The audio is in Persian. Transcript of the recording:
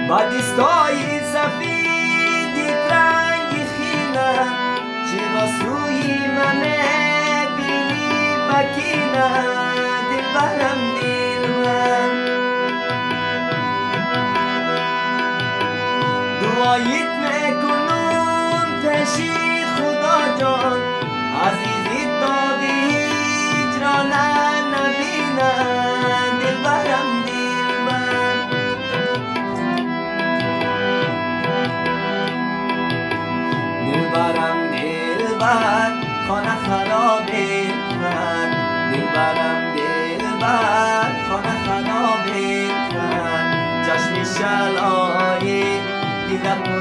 با دستای سفید رنگ خیلم چرا سوی من بینی مکینه دلبرم دلبر دعایت میکنم پیش خدا جان عزیزی تا به هجران نبینه دلبرم دلبر دلبرم دلبر خانه خرابه کرد دلبرم دلبر خانه خرابه کرد چشم شلای دیدم